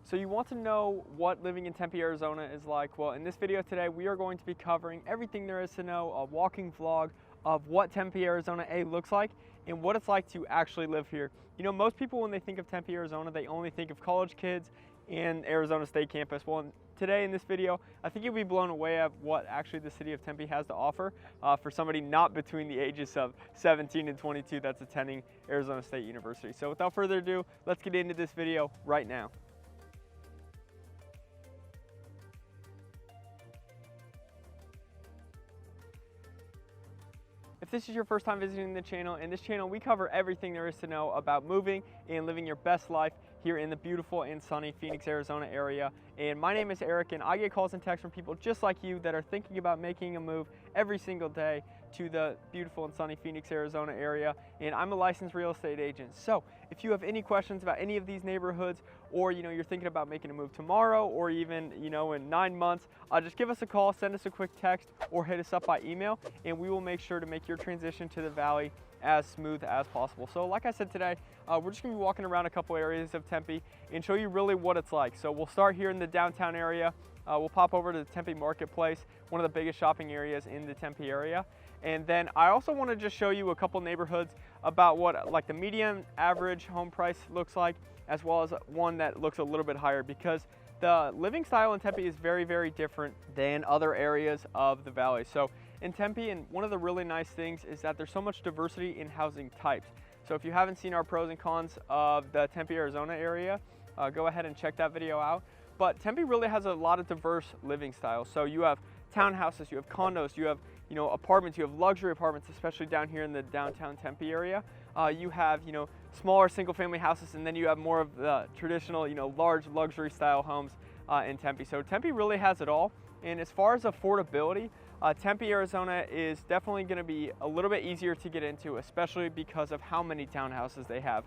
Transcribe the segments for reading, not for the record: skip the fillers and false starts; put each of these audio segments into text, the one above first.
So you want to know what living in Tempe, Arizona is like? Well, in this video today, we are going to be covering everything there is to know, a walking vlog of what Tempe, Arizona looks like and what it's like to actually live here. You know, most people when they think of Tempe, Arizona, they only think of college kids and Arizona State campus. Well, today in this video, I think you'll be blown away at what actually the city of Tempe has to offer for somebody not between the ages of 17 and 22 that's attending Arizona State University. So without further ado, let's get into this video right now. If this is your first time visiting the channel, in this channel we cover everything there is to know about moving and living your best life here in the beautiful and sunny Phoenix, Arizona area. And my name is Eric, and I get calls and texts from people just like you that are thinking about making a move every single day to the beautiful and sunny Phoenix, Arizona area. And I'm a licensed real estate agent. So if you have any questions about any of these neighborhoods, or you're thinking about making a move tomorrow, or even in 9 months, just give us a call, send us a quick text, or hit us up by email, and we will make sure to make your transition to the valley as smooth as possible. So like I said today, we're just gonna be walking around a couple areas of Tempe and show you really what it's like. So we'll start here in the downtown area. We'll pop over to the Tempe Marketplace, one of the biggest shopping areas in the Tempe area. And then I also want to just show you a couple neighborhoods about what like the median average home price looks like, as well as one that looks a little bit higher, because the living style in Tempe is very, very different than other areas of the valley. So in Tempe, and one of the really nice things is that there's so much diversity in housing types. So if you haven't seen our pros and cons of the Tempe, Arizona area, go ahead and check that video out. But Tempe really has a lot of diverse living styles. So you have townhouses, you have condos, you have apartments, you have luxury apartments, especially down here in the downtown Tempe area. You have smaller single family houses, and then you have more of the traditional large luxury style homes in Tempe. So Tempe really has it all. And as far as affordability, Tempe, Arizona is definitely going to be a little bit easier to get into, especially because of how many townhouses they have.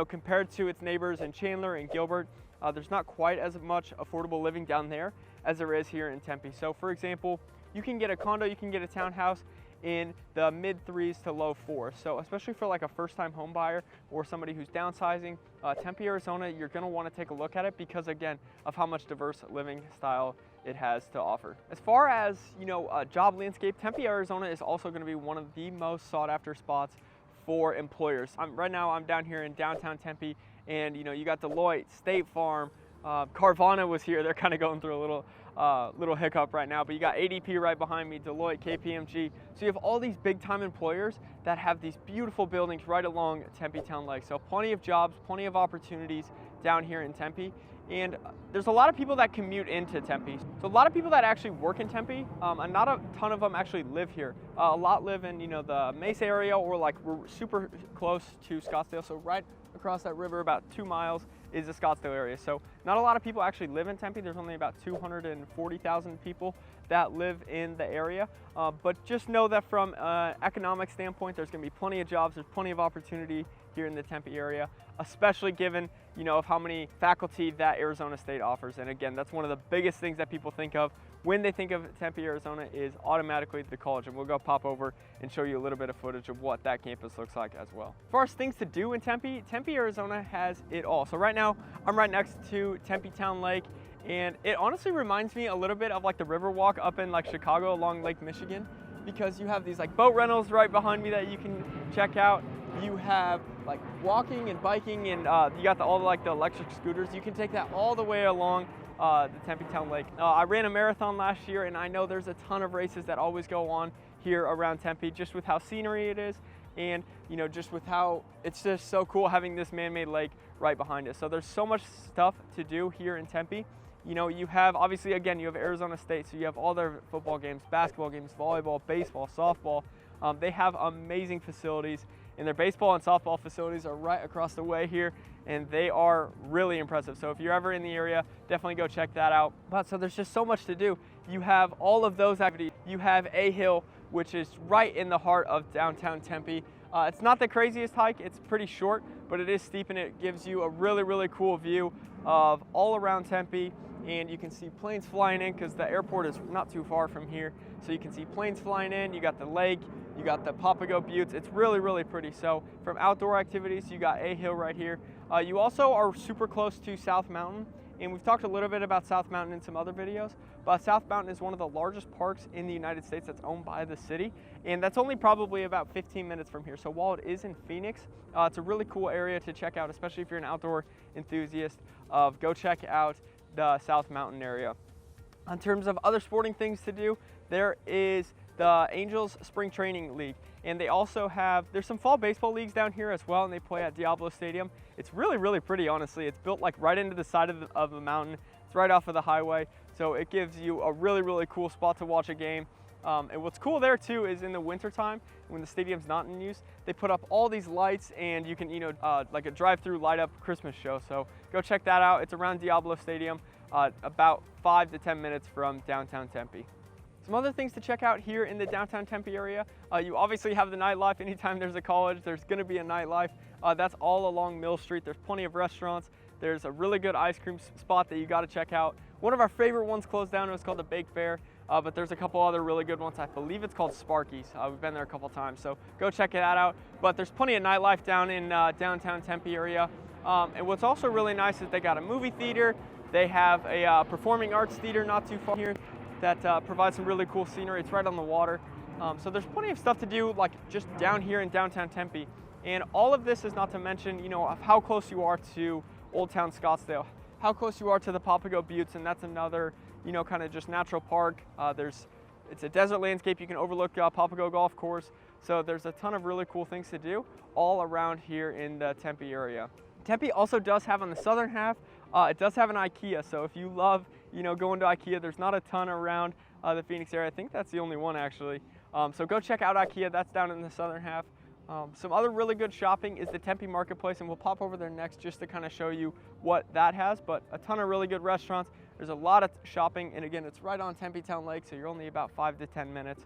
Compared to its neighbors in Chandler and Gilbert, there's not quite as much affordable living down there as there is here in Tempe. So for example, you can get a condo, you can get a townhouse in the mid 3s to low 4s. So especially for like a first-time home buyer or somebody who's downsizing, Tempe, Arizona, you're going to want to take a look at it because, again, of how much diverse living style it has to offer. As far as job landscape, Tempe, Arizona is also going to be one of the most sought-after spots for employers. Right now I'm down here in downtown Tempe, and you got Deloitte, State Farm, Carvana was here. They're kind of going through a little hiccup right now, but you got ADP right behind me, Deloitte, KPMG. So you have all these big time employers that have these beautiful buildings right along Tempe Town Lake. So plenty of jobs, plenty of opportunities down here in Tempe. And there's a lot of people that commute into Tempe. So a lot of people that actually work in Tempe, and not a ton of them actually live here. A lot live in the Mesa area, or like we're super close to Scottsdale. So right across that river, about 2 miles, is the Scottsdale area. So not a lot of people actually live in Tempe. There's only about 240,000 people that live in the area. But just know that from an economic standpoint, there's gonna be plenty of jobs, there's plenty of opportunity here in the Tempe area, especially given of how many faculty that Arizona State offers. And again, that's one of the biggest things that people think of when they think of Tempe, Arizona, is automatically the college. And we'll go pop over and show you a little bit of footage of what that campus looks like as well. As far as things to do in Tempe, Tempe, Arizona has it all. So right now, I'm right next to Tempe Town Lake, and it honestly reminds me a little bit of like the Riverwalk up in like Chicago along Lake Michigan, because you have these like boat rentals right behind me that you can check out. You have like walking and biking, and you got all the electric scooters. You can take that all the way along the Tempe Town Lake. I ran a marathon last year, and I know there's a ton of races that always go on here around Tempe, just with how scenery it is, and just with how it's just so cool having this man-made lake right behind us. So there's so much stuff to do here in Tempe. You have, obviously, again, you have Arizona State, so you have all their football games, basketball games, volleyball, baseball, softball. They have amazing facilities, and their baseball and softball facilities are right across the way here, and they are really impressive. So if you're ever in the area, definitely go check that out. But so there's just so much to do. You have all of those activities. You have A Hill, which is right in the heart of downtown Tempe. It's not the craziest hike, it's pretty short, but it is steep, and it gives you a really, really cool view of all around Tempe. And you can see planes flying in because the airport is not too far from here. So you can see planes flying in, you got the lake, you got the Papago Buttes. It's really, really pretty. So from outdoor activities, you got A Hill right here. You also are super close to South Mountain, And we've talked a little bit about South Mountain in some other videos, but South Mountain is one of the largest parks in the United States that's owned by the city, and that's only probably about 15 minutes from here. So while it is in Phoenix, it's a really cool area to check out, especially if you're an outdoor enthusiast. Go check out the South Mountain area. In terms of other sporting things to do, there is the Angels Spring Training League, and they also have, there's some fall baseball leagues down here as well, and they play at Diablo Stadium. It's really, really pretty, honestly. It's built like right into the side of the mountain. It's right off of the highway, so it gives you a really, really cool spot to watch a game. And what's cool there too is in the winter time, when the stadium's not in use, they put up all these lights, and you can, like a drive-through light up Christmas show. So go check that out. It's around Diablo Stadium, about 5 to 10 minutes from downtown Tempe. Some other things to check out here in the downtown Tempe area. You obviously have the nightlife. Anytime there's a college, there's gonna be a nightlife. That's all along Mill Street. There's plenty of restaurants. There's a really good ice cream spot that you gotta check out. One of our favorite ones closed down. It was called the Bake Fair, but there's a couple other really good ones. I believe it's called Sparky's. We've been there a couple times, so go check that out. But there's plenty of nightlife down in downtown Tempe area. And what's also really nice is they got a movie theater. They have a performing arts theater not too far here that provides some really cool scenery. It's right on the water. So there's plenty of stuff to do, like just down here in downtown Tempe. And all of this is not to mention, of how close you are to Old Town Scottsdale, how close you are to the Papago Buttes, and that's another, kind of just natural park. It's a desert landscape. You can overlook Papago Golf Course. So there's a ton of really cool things to do all around here in the Tempe area. Tempe also does have on the southern half, it does have an IKEA. So if you love, going to IKEA, there's not a ton around the Phoenix area. I think that's the only one actually. So go check out IKEA. That's down in the southern half. Some other really good shopping is the Tempe Marketplace, and we'll pop over there next just to kind of show you what that has, but a ton of really good restaurants. There's a lot of shopping, and again, it's right on Tempe Town Lake, so you're only about 5 to 10 minutes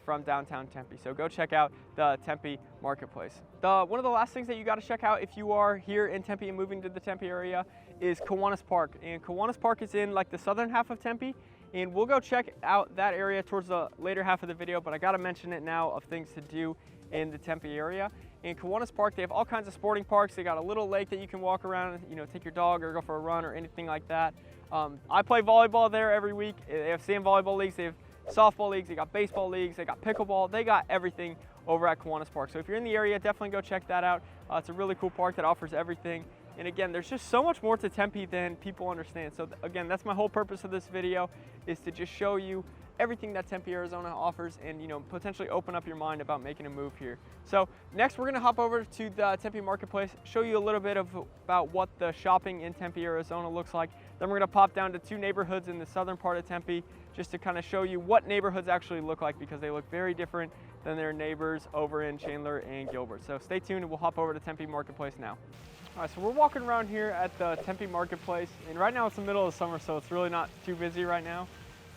from downtown Tempe. So go check out the Tempe Marketplace. One of the last things that you got to check out if you are here in Tempe and moving to the Tempe area is Kiwanis Park. And Kiwanis Park is in like the southern half of Tempe, and we'll go check out that area towards the later half of the video, but I got to mention it now of things to do in the Tempe area. In Kiwanis Park, they have all kinds of sporting parks. They got a little lake that you can walk around, take your dog or go for a run or anything like that. I play volleyball there every week. They have sand volleyball leagues, they have softball leagues, they got baseball leagues, they got pickleball, they got everything over at Kiwanis Park. So if you're in the area, definitely go check that out. It's a really cool park that offers everything. And again, there's just so much more to Tempe than people understand. So again, that's my whole purpose of this video, is to just show you everything that Tempe, Arizona offers, and potentially open up your mind about making a move here. So next we're gonna hop over to the Tempe Marketplace, show you a little bit about what the shopping in Tempe, Arizona looks like. Then we're gonna pop down to 2 neighborhoods in the southern part of Tempe just to kind of show you what neighborhoods actually look like, because they look very different than their neighbors over in Chandler and Gilbert. So stay tuned and we'll hop over to Tempe Marketplace now. All right, so we're walking around here at the Tempe Marketplace, and right now it's the middle of summer, so it's really not too busy right now.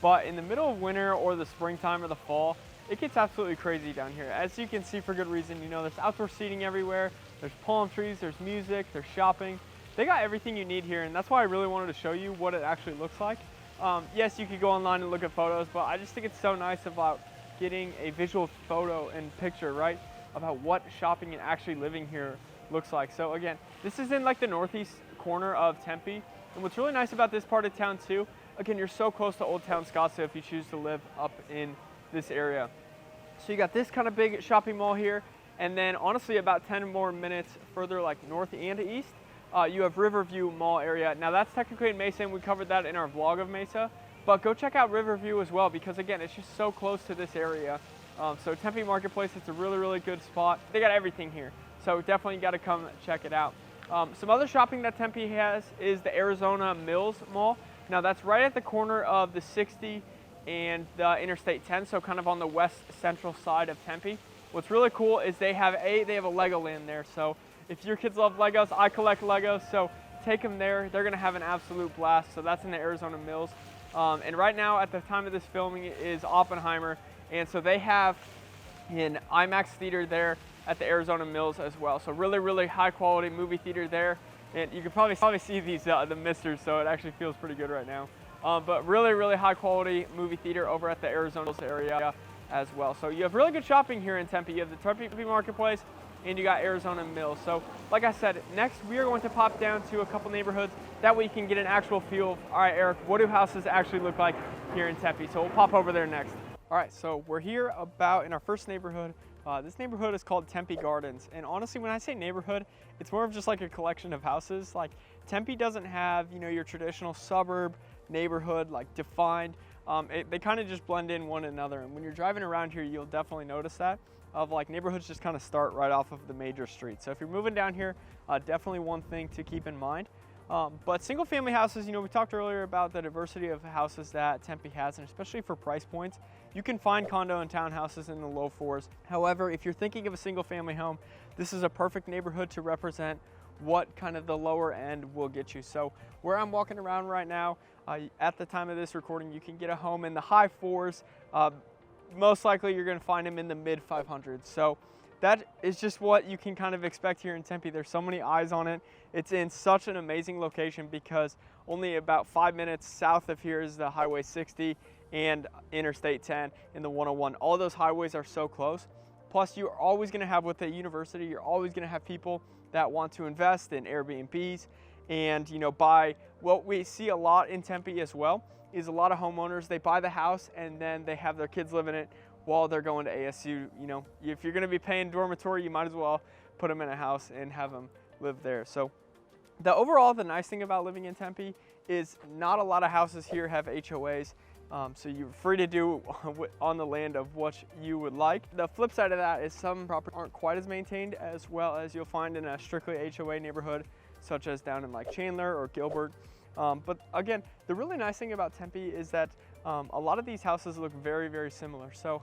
But in the middle of winter or the springtime or the fall, it gets absolutely crazy down here. As you can see, for good reason, there's outdoor seating everywhere, there's palm trees, there's music, there's shopping. They got everything you need here, and that's why I really wanted to show you what it actually looks like. Yes, you could go online and look at photos, but I just think it's so nice about getting a visual photo and picture, right, about what shopping and actually living here looks like. So again, this is in like the northeast corner of Tempe, and what's really nice about this part of town too, again, you're so close to Old Town Scottsdale if you choose to live up in this area. So you got this kind of big shopping mall here, and then honestly about 10 more minutes further like north and east, you have Riverview Mall area. Now that's technically in Mesa, and we covered that in our vlog of Mesa, but go check out Riverview as well, because again, it's just so close to this area. So Tempe Marketplace, it's a really, really good spot. They got everything here, so definitely got to come check it out. Some other shopping that Tempe has is the Arizona Mills Mall. Now that's right at the corner of the 60 and the Interstate 10, so kind of on the west central side of Tempe. What's really cool is they have a Legoland there. So if your kids love Legos, I collect Legos, so take them there. They're gonna have an absolute blast. So that's in the Arizona Mills. And right now at the time of this filming is Oppenheimer, and so they have an IMAX theater there at the Arizona Mills as well. So really, really high quality movie theater there. And you can probably see these the misters, so it actually feels pretty good right now. But really, really high quality movie theater over at the Arizona area as well. So you have really good shopping here in Tempe. You have the Tempe Marketplace, and you got Arizona Mills. So like I said, next we are going to pop down to a couple neighborhoods. That way you can get an actual feel of, all right, Eric, what do houses actually look like here in Tempe? So we'll pop over there next. All right, so we're here about in our first neighborhood. This neighborhood is called Tempe Gardens. And honestly, when I say neighborhood, it's more of just like a collection of houses. Like Tempe doesn't have, your traditional suburb neighborhood, like defined. They kind of just blend in one another. And when you're driving around here, you'll definitely notice that of like neighborhoods just kind of start right off of the major streets. So if you're moving down here, definitely one thing to keep in mind. But single family houses, we talked earlier about the diversity of houses that Tempe has, and especially for price points, you can find condo and townhouses in the low fours. However, if you're thinking of a single family home, this is a perfect neighborhood to represent what kind of the lower end will get you. So where I'm walking around right now, at the time of this recording, you can get a home in the high fours. Most likely you're gonna find them in the mid 500s. So that is just what you can kind of expect here in Tempe. There's so many eyes on it. It's in such an amazing location because only about 5 minutes south of here is the Highway 60 and Interstate 10 and the 101. All those highways are so close. Plus you're always gonna have, with the university, you're always gonna have people that want to invest in Airbnbs and buy. What we see a lot in Tempe as well is a lot of homeowners, they buy the house and then they have their kids live in it while they're going to ASU. If you're gonna be paying dormitory, you might as well put them in a house and have them live there. So the nice thing about living in Tempe is not a lot of houses here have HOAs. So you're free to do on the land of what you would like. The flip side of that is some properties aren't quite as maintained as well as you'll find in a strictly HOA neighborhood, such as down in like Chandler or Gilbert. But again, the really nice thing about Tempe is that a lot of these houses look very, very similar. So,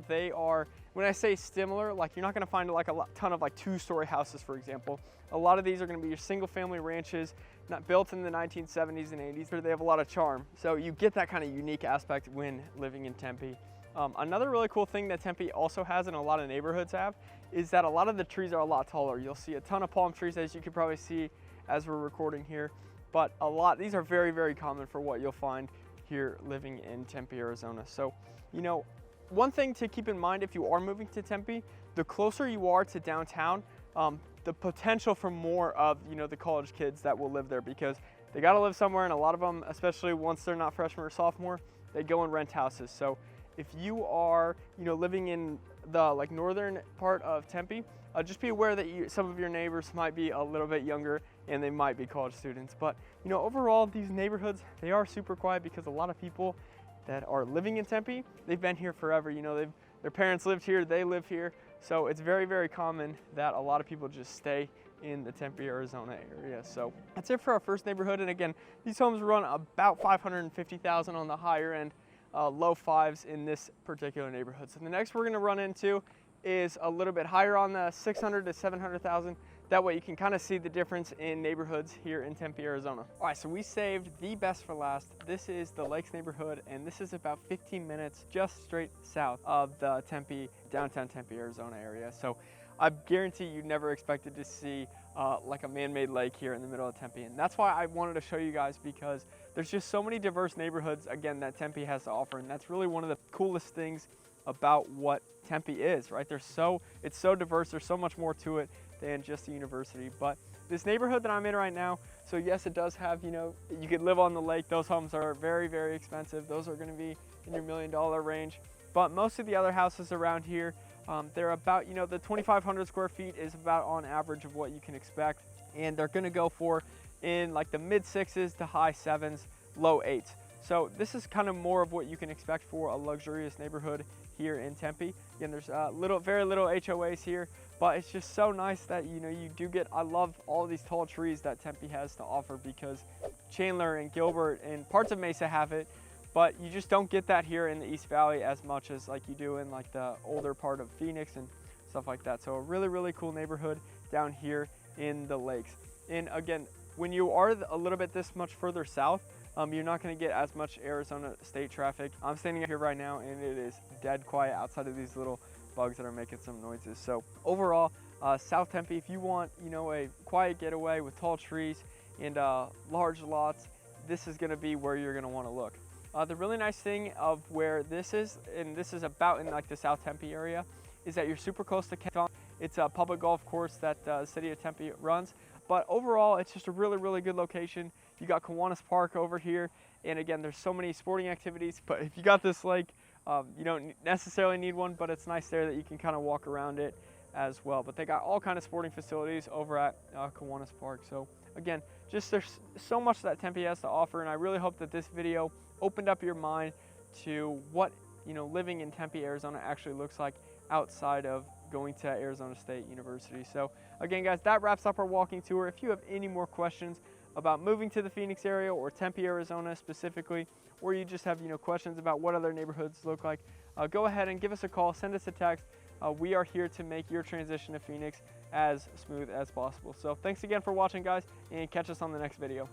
they are, when I say similar, like you're not gonna find like a ton of like 2-story houses, for example. A lot of these are gonna be your single family ranches, not built in the 1970s and 80s, but they have a lot of charm. So you get that kind of unique aspect when living in Tempe. Another really cool thing that Tempe also has and a lot of neighborhoods have is that a lot of the trees are a lot taller. You'll see a ton of palm trees, as you can probably see as we're recording here. But these are very, very common for what you'll find here living in Tempe, Arizona. So, one thing to keep in mind if you are moving to Tempe, the closer you are to downtown, the potential for more of, the college kids that will live there, because they gotta live somewhere, and a lot of them, especially once they're not freshman or sophomore, they go and rent houses. So if you are, living in the northern part of Tempe, just be aware that some of your neighbors might be a little bit younger and they might be college students. But overall, these neighborhoods, they are super quiet because a lot of people that are living in Tempe, they've been here forever. Their parents lived here, they live here. So it's very, very common that a lot of people just stay in the Tempe, Arizona area. So that's it for our first neighborhood. And again, these homes run about $550,000 on the higher end, low fives in this particular neighborhood. So the next we're gonna run into is a little bit higher on the 600 to 700,000. That way you can kind of see the difference in neighborhoods here in Tempe, Arizona. All right, so we saved the best for last. This is the Lakes neighborhood, and this is about 15 minutes just straight south of the downtown Tempe, Arizona area. So I guarantee you never expected to see like a man-made lake here in the middle of Tempe. And that's why I wanted to show you guys, because there's just so many diverse neighborhoods, again, that Tempe has to offer. And that's really one of the coolest things about what Tempe is, right? It's so diverse. There's so much more to it than just a university. But this neighborhood that I'm in right now, so yes, it does have, you could live on the lake. Those homes are very, very expensive. Those are gonna be in your $1 million range. But most of the other houses around here, they're about, the 2,500 square feet is about on average of what you can expect. And they're gonna go for in like the mid 6s to high 7s, low 8s. So this is kind of more of what you can expect for a luxurious neighborhood here in Tempe. Again, there's very little HOAs here, but it's just so nice that you do get. I love all these tall trees that Tempe has to offer, because Chandler and Gilbert and parts of Mesa have it, but you just don't get that here in the East Valley as much as like you do in like the older part of Phoenix and stuff like that. So a really, really cool neighborhood down here in the Lakes. And again, when you are a little bit this much further south, you're not going to get as much Arizona state traffic. I'm standing here right now and it is dead quiet outside of these little bugs that are making some noises. So overall, South Tempe, if you want, a quiet getaway with tall trees and large lots, this is going to be where you're going to want to look. The really nice thing of where this is, and this is about in like the South Tempe area, is that you're super close to Canton. It's a public golf course that the city of Tempe runs. But overall, it's just a really, really good location. You got Kiwanis Park over here. And again, there's so many sporting activities, but if you got this lake, you don't necessarily need one, but it's nice there that you can kind of walk around it as well. But they got all kind of sporting facilities over at Kiwanis Park. So again, just there's so much that Tempe has to offer, and I really hope that this video opened up your mind to what living in Tempe, Arizona actually looks like outside of going to Arizona State University. So again, guys, that wraps up our walking tour. If you have any more questions about moving to the Phoenix area or Tempe, Arizona specifically, or you just have questions about what other neighborhoods look like, go ahead and give us a call, send us a text. We are here to make your transition to Phoenix as smooth as possible. So thanks again for watching, guys, and catch us on the next video.